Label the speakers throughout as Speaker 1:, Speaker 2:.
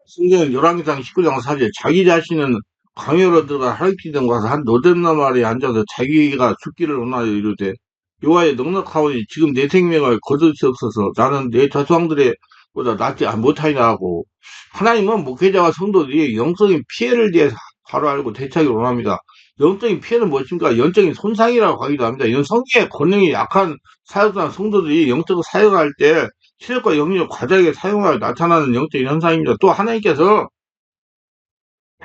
Speaker 1: 성경 11장 19장 4절 자기 자신은 광야로 들어가 하르키든 가서 한 노뎀나무 아래에 앉아서 자기가 죽기를 원하여 이르되 여호와의 넉넉하오니 지금 내 생명을 거두시옵소서 나는 내 조상들의 보다 낫지 못하리라 하고 하나님은 목회자와 성도들이 영적인 피해를 대해 바로 알고 대처하기를 원합니다. 영적인 피해는 무엇입니까? 영적인 손상이라고 하기도 합니다. 이런 성경의 권능이 약한 사역자나 성도들이 영적 사역을 할 때 체력과 영역을 과다하게 사용하여 나타나는 영적인 현상입니다. 또 하나님께서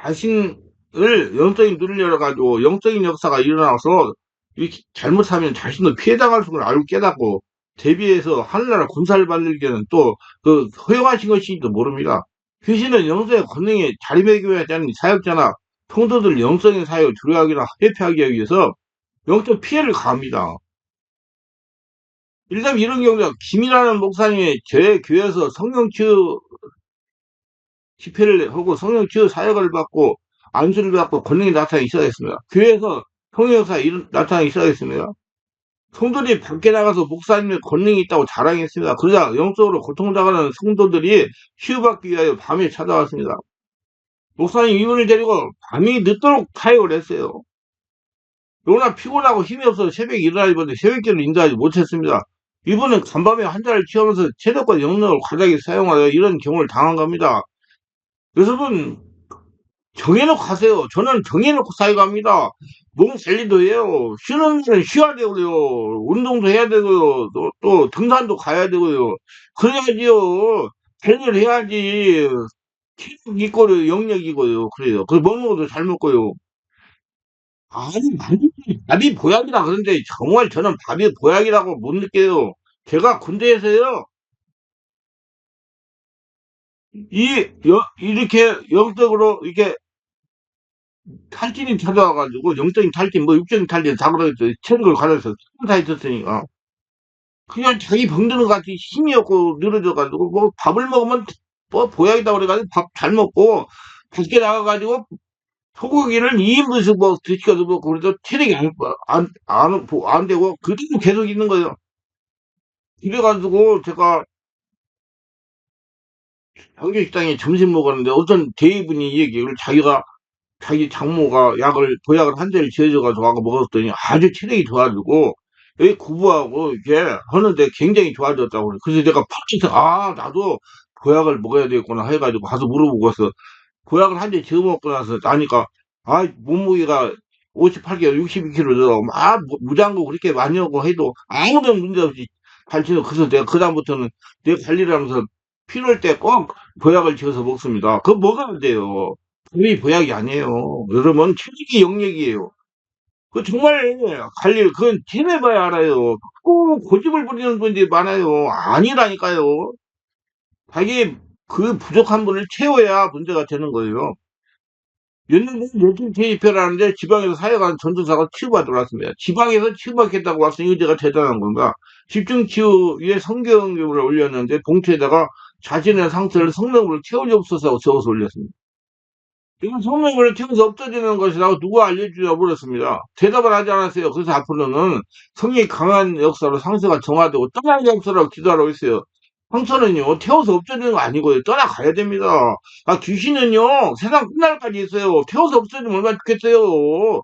Speaker 1: 자신을 영적인 눈을 열어가지고 영적인 역사가 일어나서 이렇게 잘못하면 자신도 피해당할 것을 알고 깨닫고 대비해서 하늘나라 군사를 만들기에는 또 그 허용하신 것인지도 모릅니다. 귀신은 영적인 권능에 자리매김해야 되는 사역자나 성도들 영적인 사역을 두려워하기나 회피하기 위해서 영적 피해를 가합니다. 일단 이런 경우가 김이라는 목사님이 제 교회에서 성령치유 집회를 하고 성령치유 사역을 받고 안수를 받고 권능이 나타나기 시작했습니다. 교회에서 성령역사 나타나기 시작했습니다. 성도들이 밖에 나가서 목사님의 권능이 있다고 자랑했습니다. 그러자 영적으로 고통당하는 성도들이 치유받기 위하여 밤에 찾아왔습니다. 목사님 이분을 데리고 밤이 늦도록 타협을 했어요. 너무나 피곤하고 힘이 없어서 새벽에 일어나지는데 새벽기를 인도하지 못했습니다. 이분은 간밤에 환자를 치유하면서 체력과 영역을 과다하게 사용하여 이런 경우를 당한 겁니다. 여러분 정해놓고 하세요. 저는 정해놓고 사역합니다. 몸 관리도 해요. 쉬는 날은 쉬어야 되고요. 운동도 해야 되고요. 또 등산도 가야 되고요. 그래야지요. 관리를 해야지. 체력 있고요. 영역이고요. 그래요. 그 먹는 것도 잘 먹고요. 아니, 밥이 보약이라 그런데 정말 저는 밥이 보약이라고 못 느껴요. 제가 군대에서요. 이렇게 영적으로 이렇게 탈진이 찾아와가지고 영적인 탈진, 뭐 육적인 탈진 다 그러겠죠. 체력을 가려서 다 있었으니까. 그냥 자기 병드는 것 같이 힘이 없고 늘어져가지고 뭐 밥을 먹으면 뭐 보약이다 그래가지고 밥 잘 먹고 밖에 나가가지고 소고기를 2인분씩 뭐 드시켜서 먹고 그래도 체력이 안 되고 그대로 계속 있는 거예요. 이래가지고 제가 경기식당에 점심 먹었는데 어떤 대의분이 얘기를 자기 장모가 보약을 한 대를 지어줘가지고 와서 먹었더니 아주 체력이 좋아지고, 여기 구부하고 이렇게 하는데 굉장히 좋아졌다고 그래. 그래서 내가 팍, 나도 보약을 먹어야 되겠구나 해가지고 가서 물어보고 와서, 보약을 한 대 지어 먹고 나서 나니까, 몸무게가 58kg, 62kg 막 무장고 그렇게 많이 하고 해도 아무런 문제 없이 잘 지내고, 그래서 내가 그다음부터는 내 관리를 하면서 필요할 때 꼭 보약을 지어서 먹습니다. 그거 먹어야 돼요. 그게 보약이 아니에요. 여러분, 체질이 영역이에요. 그 정말 관리를, 그건 지내봐야 알아요. 꼭 고집을 부리는 분들이 많아요. 아니라니까요. 자기 그 부족한 분을 채워야 문제가 되는 거예요. 몇 년 전에 뇌출 재입회라는데 지방에서 사역하는 전도사가 치유받으러 왔습니다. 지방에서 치유받겠다고 왔으니 의대가 대단한 건가? 집중치유에 성경을 올렸는데 봉투에다가 자신의 상태를 성령으로 채워주옵소서 적어서 올렸습니다. 이건 성령을 채워서 없어지는 것이라고 누가 알려주냐고 물었습니다. 대답을 하지 않았어요. 그래서 앞으로는 성령이 강한 역사로 상처가 정화되고 떠나는 역사라고 기도하라고 했어요. 상처는요, 태워서 없어지는 거 아니고요. 떠나가야 됩니다. 귀신은요, 세상 끝날까지 있어요. 태워서 없어지면 얼마나 좋겠어요.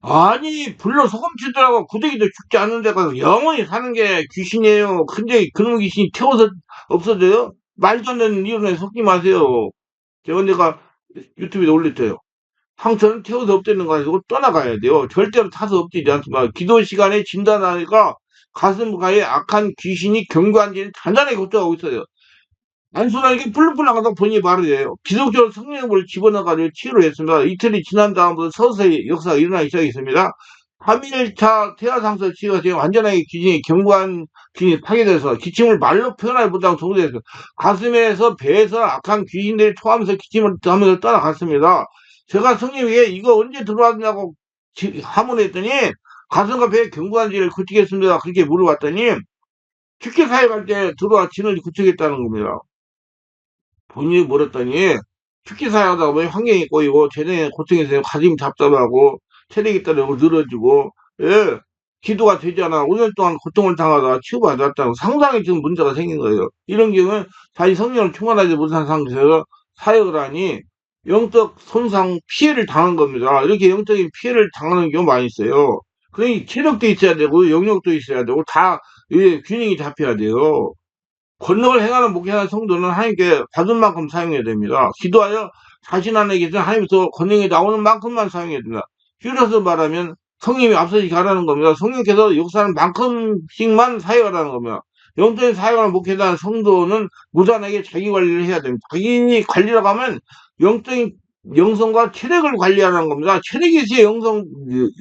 Speaker 1: 아니, 불로 소금 치더라고 구데기도 죽지 않는 데 가서 영원히 사는 게 귀신이에요. 근데 그놈 귀신이 태워서 없어져요? 말도 안 되는 이론에 속지 마세요. 내가 유튜브에 올렸어요. 상처는 태워서 없애는 거 아니고 떠나가야 돼요. 절대로 타서 없애지 않지만 기도 시간에 진단하니까 가슴가에 악한 귀신이 경고한지는 단단하게 걱정하고 있어요. 안순하게 뿔뿔 나가다 보니 말이에요. 기독교 성령을 집어넣어가지고 치유를 했습니다. 이틀이 지난 다음부터 서서히 역사가 일어나기 시작했습니다. 3일차 태아상서 치유가 지금 완전하게 귀신이 경고한 귀신이 파괴돼서 기침을 말로 표현하지 못하고 정도됐어요. 가슴에서 배에서 악한 귀신들이 토하면서 기침을 하면서 떠나갔습니다. 제가 성령에게 이거 언제 들어왔냐고 하문했더니 가슴과 배에 경고한지를 구치겠습니다. 그렇게 물어봤더니 축제 사역할 때 들어와 진을 구치겠다는 겁니다. 본인이 물었더니 축제 사역하다 보면 환경이 꼬이고 재정에 고통이 가슴이 답답하고 체력이 떨어지고 늘어지고 기도가 되지 않아 5년 동안 고통을 당하다가 치유가 안 됐다고 상당히 지금 문제가 생긴 거예요. 이런 경우는 자기 성령을 충만하지 못한 상태에서 사역을 하니 영적 손상 피해를 당한 겁니다. 이렇게 영적인 피해를 당하는 경우가 많이 있어요. 그러니 체력도 있어야 되고 영역도 있어야 되고 다 균형이 잡혀야 돼요. 권능을 행하는 목회하는 성도는 하나님께 받은 만큼 사용해야 됩니다. 기도하여 자신 안에 계신 하나님께서 권능이 나오는 만큼만 사용해야 됩니다. 줄여서 말하면 성령이 앞서지 가라는 겁니다. 성령께서 역사하는 만큼씩만 사용하라는 겁니다. 영적인 사용하는 목회자는 성도는 무단하게 자기 관리를 해야 됩니다. 자기 관리라고 하면 영적인 영성과 체력을 관리하는 겁니다. 체력이 있어야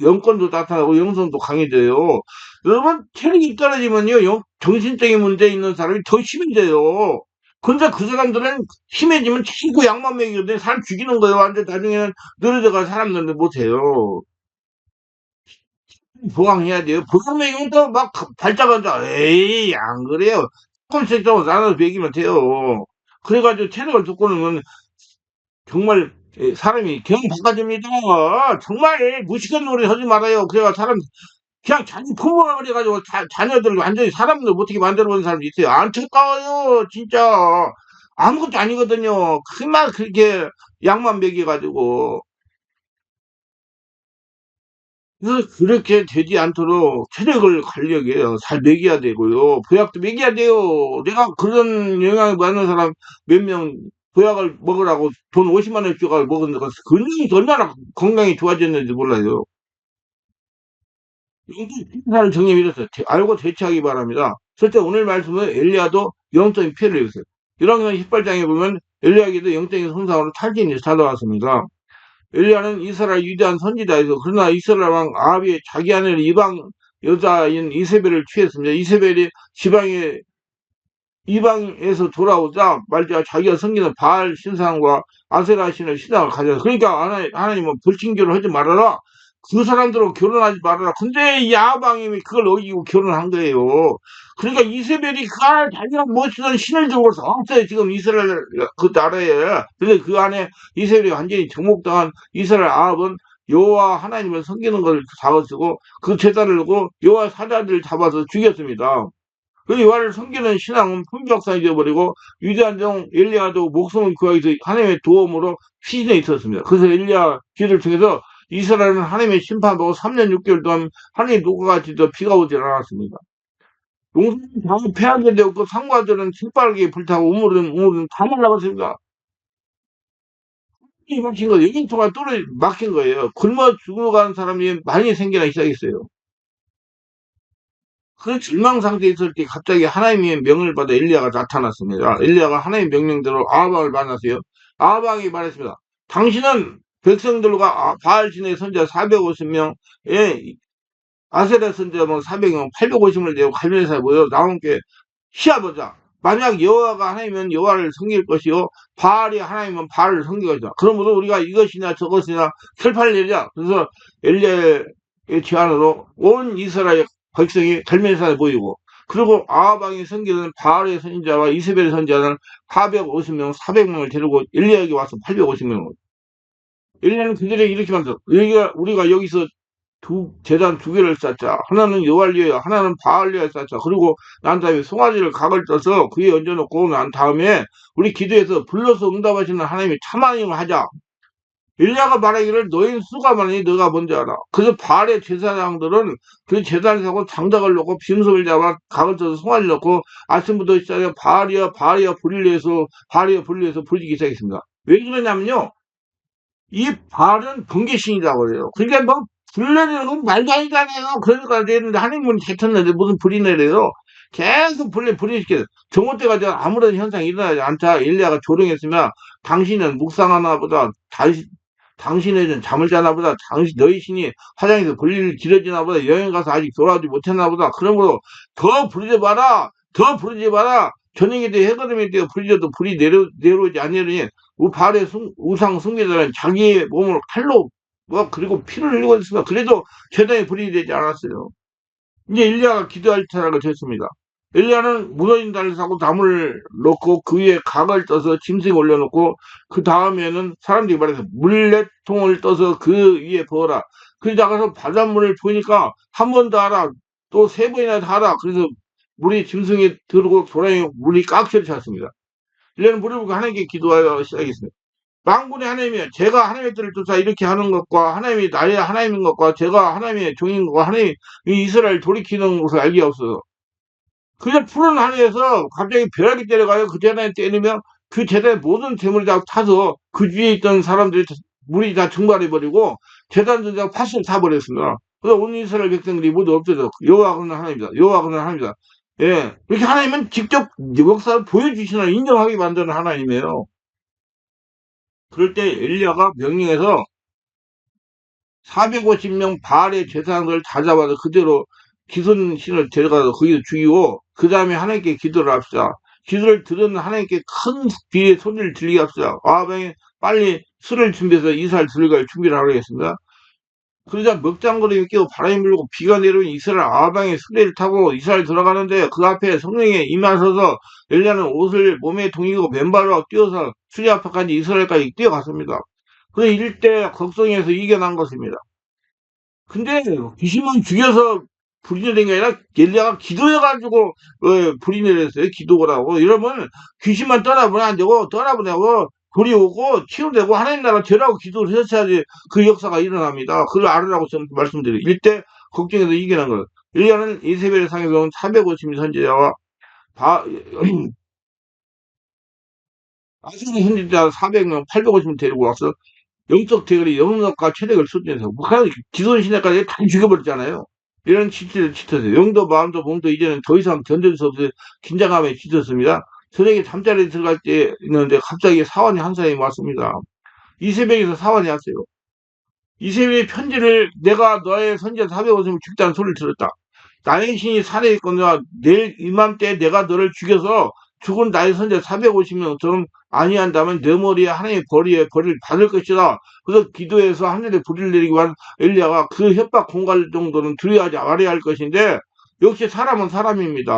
Speaker 1: 영권도 나타나고 영성도 강해져요. 여러분, 체력이 떨어지면요, 정신적인 문제 있는 사람이 더 심해져요. 근데 그 사람들은 심해지면 자꾸 약만 먹이거든요. 사람 죽이는 거예요. 완전 나중에는 늘어져가 사람들도 못해요. 보강해야 돼요. 보강 먹이면 또 막 발작한다. 에이, 안 그래요. 조금씩 좀 나눠서 먹이면 돼요. 그래가지고 체력을 돋고 는 정말 사람이 경 바꿔줍니다. 정말 무식한 노래 하지 말아요. 그래가 사람 그냥 자기 부모가 그래가지고 자녀들 완전히 사람들 어떻게 만들어본 사람이 있어요. 안타까워요. 진짜 아무것도 아니거든요. 그만 그렇게 약만 먹여가지고. 그래서 그렇게 되지 않도록 체력을 관리하게 해요. 잘 먹여야 되고요. 보약도 먹여야 돼요. 내가 그런 영향을 받는 사람 몇 명 보약을 먹으라고 돈 50만 원 줘가 먹었는데 건강이 얼마나 건강이 좋아졌는지 몰라요. 영적인 정리를 이랬어요. 알고 대처하기 바랍니다. 실제 오늘 말씀은 엘리야도 영적인 피해를 입었어요. 1학년 18장에 보면 엘리야에게도 영적인 손상으로 탈진이 찾아왔습니다. 엘리야는 이스라엘 위대한 선지자에서 그러나 이스라엘 왕 아합이 자기 아내를 이방 여자인 이세벨을 취했습니다. 이세벨이 이방에서 돌아오자 말자 자기가 섬기는 바알 신상과 아세라 신의 신앙을 가져서 그러니까 하나님은 불친교를 하지 말아라. 그 사람들하고 결혼하지 말아라. 근데 이 야방님이 그걸 어기고 결혼한 거예요. 그러니까 이세벨이 그 안에 자기가 멋있는 신을 들고 없어요. 지금 이스라엘 그 나라에. 근데 그 안에 이세벨이 완전히 정복당한 이스라엘 아합은 여호와 하나님을 섬기는 걸 잡아쓰고 그 제단을 두고 여호와 사자들을 잡아서 죽였습니다. 그 여호와를 섬기는 신앙은 품격상이 되어버리고 위대한 종 엘리야도 목숨을 구하기 위해서 하나님의 도움으로 피신해 있었습니다. 그래서 엘리야 기를 통해서 이스라엘은 하나님의 심판받고 3년 6개월 동안 하나님의 녹아같이 비가 오질 않았습니다. 용사는 다음 폐하게 되었고 상과들은 sil빨게 불타고 우물은 다 말라버렸습니다. 이 막힌 거예요. 영인토가 막힌 거예요. 굶어 죽어가는 사람이 많이 생겨나기 시작했어요. 그 절망 상태에 있을 때 갑자기 하나님의 명을 받아 엘리야가 나타났습니다. 엘리야가 하나님의 명령대로 아하방을 만났어요. 아하방이 말했습니다. 당신은 백성들과 바알신의 선자 450명, 아세라 선자 400명, 850을 내고 갈멜사에 모여 나와 함께 시합하자. 만약 여호와가 하나님은 여호와를 섬길 것이요 바알이 하나님은 바알을 섬길 것이다. 그러므로 우리가 이것이나 저것이나 결판을 내자. 그래서 엘리야의 제안으로 온 이스라엘 백성이 갈멜사에 모이고 그리고 아하방이 섬기는 바알의 선지자와 이세벨의 선지자는 450명, 400명을 데리고 엘리야에게 와서 850명을 엘리야는 그들에게 이렇게 말했어. 우리가 여기서 제단 두 개를 쌓자. 하나는 여호와를 위하여 하나는 바알을 위하여 쌓자. 그리고 난 다음에 송아지를 각을 떠서 그에 얹어놓고 난 다음에 우리 기도해서 불러서 응답하시는 하나님의 참 하나님을 하자. 엘리야가 말하기를 너희는 수가 많으니 너가 뭔지 알아. 그래서 바알의 제사장들은 그 제단에서 장작을 놓고 빔석을 잡아 각을 떠서 송아지를 넣고 아침부터 시작해 바알이야 불리해서 부르기 시작했습니다. 왜 그러냐면요. 이 바알은 번개신이라고 그래요. 그러니까 뭐 불 내리는 건 말도 아니잖아요. 그러니까 되는데 하나님은 개쳤는데 무슨 불이 내려요. 계속 불이 시켜요. 정오 때까지 아무런 현상이 일어나지 않자 엘리야가 조롱했으면 당신은 묵상하나 보다 당신은 잠을 자나 보다 너희 신이 화장에서 불일 길어지나 보다 여행 가서 아직 돌아오지 못했나 보다. 그러므로 더 부르지 마라. 저녁에 되어 해거름에 되어 부르져도 불이 내려오지 않으니 바알의 우상 숭배자는 자기의 몸을 칼로 그리고 피를 흘리고 있습니다. 그래도 제단에 불이 되지 않았어요. 이제 엘리야가 기도할 차례가 됐습니다. 엘리야는 무너진 달을 사고 나무를 넣고 그 위에 각을 떠서 짐승 올려놓고 그 다음에는 사람들이 말해서 물레통을 떠서 그 위에 부어라. 그래서 나가서 바닷물을 부으니까 한 번 더 하라. 또 3번이나 더 하라. 그래서 물이 짐승이 들고 도랑이 물이 깍지를 찼습니다. 일련은 무릎 꿇고 하나님께 기도하여 시작했습니다. 만군의 하나님이여, 제가 하나님의 뜻을 쫓아 이렇게 하는 것과 하나님이 나의 하나님인 것과 제가 하나님의 종인 것과 하나님이 이스라엘 돌이키는 것을 알게 없어서 그냥 푸른 하늘에서 갑자기 벼락이 때려가요. 그 재단에 때리면 그 재단의 모든 재물이 다 타서 그 위에 있던 사람들이 물이 다 증발해버리고 재단도 다 파손 타버렸습니다. 그래서 온 이스라엘 백성들이 모두 없어져. 여호와는 하나님이다. 여호와는 하나님이다. 예, 이렇게 하나님은 직접 역사를 보여주시나 인정하게 만드는 하나님이에요. 그럴 때 엘리야가 명령해서 450명 바알의 제사장들을 다 잡아서 그대로 기손 신을 데려가서 거기서 죽이고 그 다음에 하나님께 기도를 합시다. 기도를 들은 하나님께 큰 비의 소리를 들리게 합시다. 아방에 빨리 술을 준비해서 이스라엘 들어갈 준비를 하겠습니다. 그러자 먹장거리에 끼고 바람이 불고 비가 내리면 이스라엘 아방에 수레를 타고 이스라엘 들어가는데 그 앞에 성령에 임하셔서 엘리야는 옷을 몸에 동이고 맨발로 뛰어서 수리 앞까지 이스라엘까지 뛰어갔습니다. 그 일대 걱정에서 이겨난 것입니다. 근데 귀신만 죽여서 불이 내린 게 아니라 엘리야가 기도해가지고 불이 내렸어요. 기도하라고. 이러면 귀신만 떠나보내 안 되고 떠나보내고 불이 오고 치유되고 하나님 나라 되라고 기도를 했어야지 그 역사가 일어납니다. 그걸 알으라고 좀 말씀드려요. 일대 걱정해서 이겨난 거예요. 엘리야는 이세벨의 상에서 온 450인 선지자와 아수르 선지자 400명, 850명 데리고 와서 영적 대결이 영역과 체력을 쏟아내서 북한 기존 시대까지 다 죽여버렸잖아요. 이런 짓을 짓었어요. 영도 마음도 몸도 이제는 더 이상 견딜 수 없어 긴장감에 짓었습니다. 저녁에 잠자리에 들어갈 때 있는데 갑자기 사환이 한 사람이 왔습니다. 이 새벽에서 사환이 왔어요. 이 새벽에 편지를 내가 너의 선지자 450명 죽다는 소리를 들었다. 나의 신이 살아있거나 내일 이맘때 내가 너를 죽여서 죽은 나의 선지자 450명처럼 아니한다면 내 머리에 하나님의 벌을 받을 것이다. 그래서 기도해서 하늘에 불을 내리기 위한 엘리야가 그 협박 공갈 정도는 두려워하지 말아야 할 것인데 역시 사람은 사람입니다.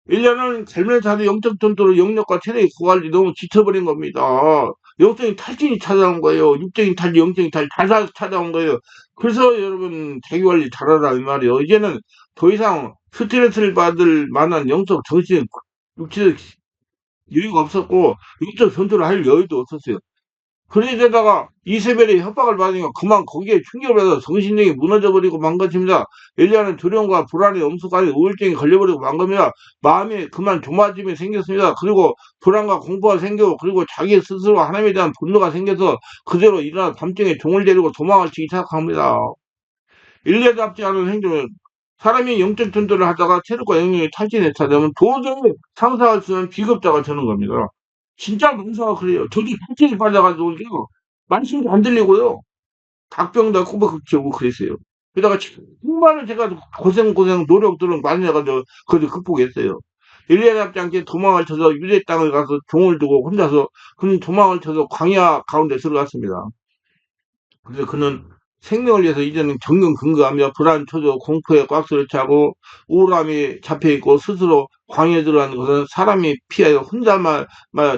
Speaker 1: 엘리야는 살면서 영적 전투로 영역과 체력이 고갈이 너무 지쳐버린 겁니다. 영적인 탈진이 찾아온 거예요. 육적인 탈진, 영적인 탈진 다 찾아온 거예요. 그래서 여러분 자기 관리 잘하라 이 말이에요. 이제는 더 이상 스트레스를 받을 만한 영적 정신 육체적 여유가 없었고 영적 전투를 할 여유도 없었어요. 그러다가 이세벨의 협박을 받으니까 그만 거기에 충격을 받아 정신력이 무너져버리고 만 것입니다. 엘리야는 두려움과 불안에 엄숙하게 우울증이 걸려버리고 만 겁니다. 마음에 그만 조마짐이 생겼습니다. 그리고 불안과 공포가 생기고 그리고 자기 스스로 하나님에 대한 분노가 생겨서 그대로 일어나 밤중에 종을 데리고 도망을 치기 시작합니다. 엘리야답지 않은 행동을 사람이 영적 전도를 하다가 체력과 영역이 탈진에 차되면 도저히 상상할 수 없는 비겁자가 되는 겁니다. 진짜 문사가 그래요. 저도 탈진이 빠져가지고 말씀도 안 들리고요. 각병도 꼬박꼬박 그랬어요. 게다가 정말로 제가 고생 노력들은 많이 해가지고 그걸 극복했어요. 엘리야답지 않게 도망을 쳐서 유대 땅을 가서 종을 두고 혼자서 그는 도망을 쳐서 광야 가운데 들어갔습니다. 그래서 그는 생명을 위해서 이제는 정근근거하며 불안, 초조, 공포에 꽉스를 차고 우울함이 잡혀있고 스스로 광야에 들어가는 것은 사람이 피하여 혼자만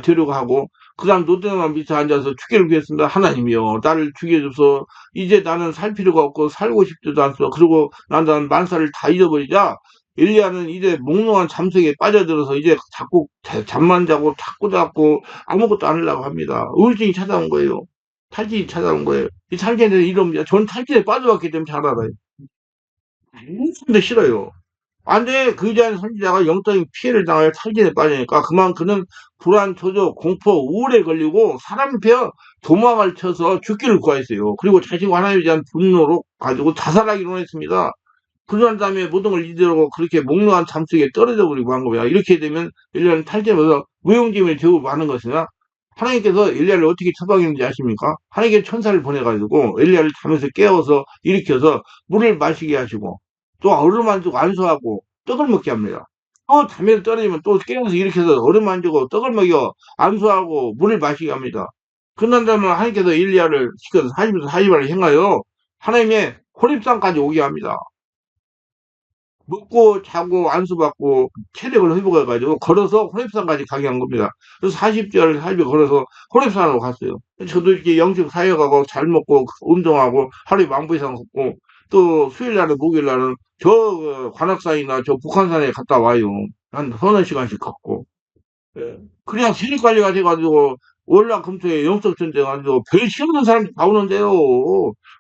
Speaker 1: 되려고 하고 그 다음 노대만 밑에 앉아서 죽기를 구했습니다. 하나님이여 나를 죽여줘서 이제 나는 살 필요가 없고 살고 싶지도 않소. 그리고 난 만사를 다 잊어버리자. 엘리야는 이제 몽롱한 잠속에 빠져들어서 이제 자꾸 잠만 자고 자꾸 아무것도 안 하려고 합니다. 우울증이 찾아온 거예요. 탈진이 찾아온 거예요. 이 탈진에 대해서 이럽니다. 전 탈진에 빠져봤기 때문에 잘 알아요. 근데 싫어요. 안 돼. 그 자는 선지자가 영적인 피해를 당하여 탈진에 빠지니까 그만 그는 불안, 초조, 공포, 우울에 걸리고 사람 펴 도망을 쳐서 죽기를 구하였어요. 그리고 자신과 하나님에 대한 분노로 가지고 자살하기로 했습니다. 그런 다음에 모든 걸 이대로 그렇게 몽롱한 잠 속에 떨어져 버리고 한 거야. 이렇게 되면 일년 탈진에서 무용지물이 되고 많은 것이나 하나님께서 엘리야를 어떻게 처방했는지 아십니까? 하나님께 천사를 보내가지고 엘리야를 잠에서 깨워서 일으켜서 물을 마시게 하시고 또 얼음 안 주고 안수하고 떡을 먹게 합니다. 또 잠에서 떨어지면 또 깨워서 일으켜서 얼음 안 주고 떡을 먹여 안수하고 물을 마시게 합니다. 그런 다음에 하나님께서 엘리야를 시켜서 40일을 행하여 하나님의 호렙산까지 오게 합니다. 먹고 자고 안수받고 체력을 회복해가지고 걸어서 호렙산까지 가게 한 겁니다. 그래서 40절 40일 걸어서 호렙산으로 갔어요. 저도 이렇게 영적 사역하고 잘 먹고 운동하고 하루에 10,000보 이상 걷고 또 수요일날은 목요일날은 저 관악산이나 저 북한산에 갔다 와요. 한 서너 시간씩 걷고 예. 그냥 세력 관리가 돼가지고 월화금토에 영적전쟁 가지고 별 시없는 사람들이 다 오는데요.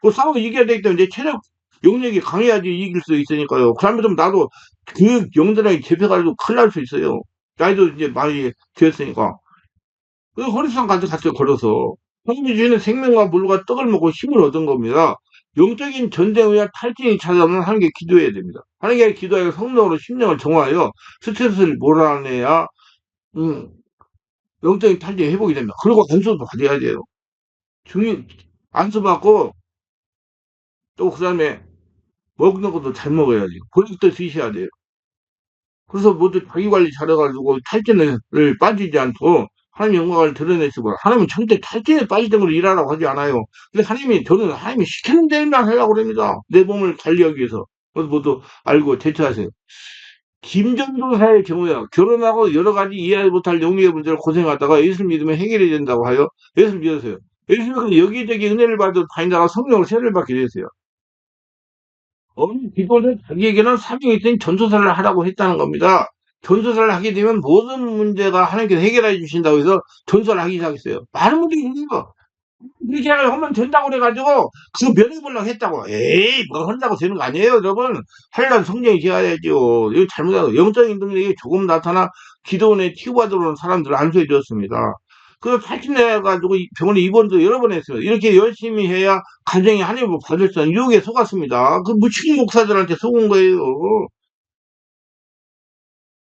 Speaker 1: 그 싸워 이겨야 되기 때문에 내 체력 영역이 강해야지 이길 수 있으니까요. 그러면 나도 그 영들에게 잡혀가지고 큰일 날 수 있어요. 나이도 이제 많이 되었으니까. 그 허리띠랑 같이 걸어서 성리주의는 생명과 물과 떡을 먹고 힘을 얻은 겁니다. 영적인 전쟁 후에 탈진이 찾아오면 하나님께 기도해야 됩니다. 하나님께 기도하여 성령으로 심령을 정화하여 스트레스를 몰아내야 음, 영적인 탈진이 회복이 됩니다. 그리고 안수도 받아야 돼요. 안수 받고 또 그 다음에 먹는 것도 잘 먹어야지. 고육도 드셔야 돼요. 그래서 모두 자기 관리 잘해가지고 탈진을 빠지지 않고 하나님의 영광을 드러내시고 하나님은 절대 탈진에 빠지던 걸 일하라고 하지 않아요. 근데 저는 하나님이 시키는 대로만 하려고 합니다. 내 몸을 관리하기 위해서. 그래서 모두 알고 대처하세요. 김전도사의 경우야 결혼하고 여러 가지 이해하지 못할 영리의 문제를 고생하다가 예수 믿으면 해결이 된다고 하여 예수 믿으세요. 예수 믿으면 여기저기 은혜를 받아 다니다가 성령을 세례를 받게 되세요. 어느 기도는 자기에게는 사명이 있으니 전도사를 하라고 했다는 겁니다. 전도사를 하게 되면 모든 문제가 하나님께서 해결해 주신다고 해서 전도사를 하기 시작했어요. 많은 분들이 힘들어. 그렇게 하면 된다고 그래가지고 그 면해보려고 했다고. 에이 뭐 한다고 되는 거 아니에요 여러분. 하려면 성령이 지어야죠. 이거 잘못하고 영적인 능력이 조금 나타나 기도원에 치유받으러 온 사람들을 안수해 주었습니다. 그 탈진해가지고 병원에 입원도 여러 번 했어요. 이렇게 열심히 해야 가정이 하나님을 받을 수 있는 유혹에 속았습니다. 그 무치킨 목사들한테 속은 거예요.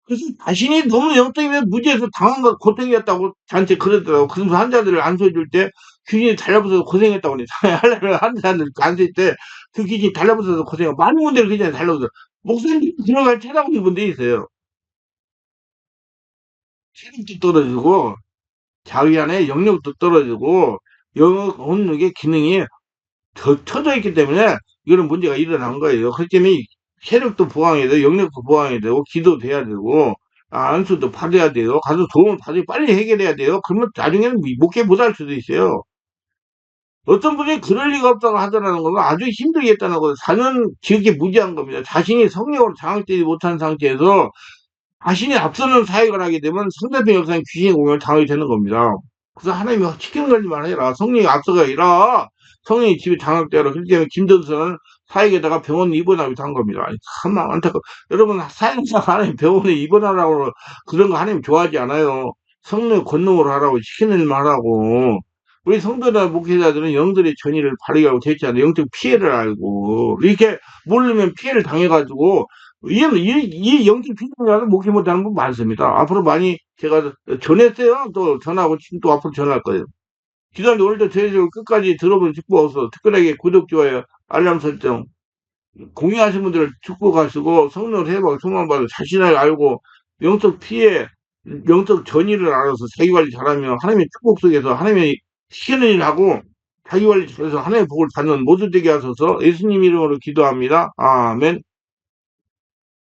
Speaker 1: 그래서 자신이 너무 영적이면 무지해서 당한 거 고통이었다고 저한테 그러더라고. 그래서 환자들을 안수해줄 때 귀신이 달라붙어서 고생했다고 그래. 하려면 환자들 안수할 때 그 귀신이 달라붙어서 고생하고 많은 분들이 그냥 달라붙어. 목사님 들어갈 찾아오는 분들이 있어요. 체력도 떨어지고 자기 안에 영역도 떨어지고 영역 온육의 기능이 더 쳐져 있기 때문에 이거는 문제가 일어난 거예요. 그렇기 때문에 체력도 보강해야 되고 영역도 보강해야 되고 기도도 해야 되고 안수도 받아야 돼요. 가서 도움을 받으면 빨리 해결해야 돼요. 그러면 나중에는 목회 못할 수도 있어요. 어떤 분이 그럴 리가 없다고 하더라는 건 아주 힘들게 했다는 거예요. 사는 지극히 무지한 겁니다. 자신이 성령으로 장악되지 못한 상태에서 자신이 앞서는 사역을 하게 되면 상대편 역사는 귀신의 공격을 당하게 되는 겁니다. 그래서 하나님이 시키는 걸만 해라. 성령이 앞서가 아니라 성령이 집에 장악되라. 그렇기 때문에 김전선은 사역에다가 병원 입원하기도 한 겁니다. 아니, 참 안타까워. 여러분 사역자 하나님 병원에 입원하라고 그런 거 하나님 좋아하지 않아요. 성령 권능으로 하라고 시키는 일만 하라고. 우리 성도나 목회자들은 영들의 전의를 바르게 하고 됐잖아요. 영적 피해를 알고 이렇게 모르면 피해를 당해가지고 이 영적 피해를 목회 못하는 분 많습니다. 앞으로 많이 제가 전했어요. 또 전하고 지금 또 앞으로 전할 거예요. 기도하는데 오늘도 저희들 끝까지 들어본 축복하셔서 특별하게 구독, 좋아요, 알람 설정, 공유하신 분들을 축복하시고 성령을 해보고 소망받아 자신을 알고 영적 피해, 영적 전의를 알아서 자기 관리 잘하면 하나님의 축복 속에서 하나님의 시키는 일을 하고 자기 관리 잘해서 하나님의 복을 받는 모두 되게 하소서 예수님 이름으로 기도합니다. 아멘.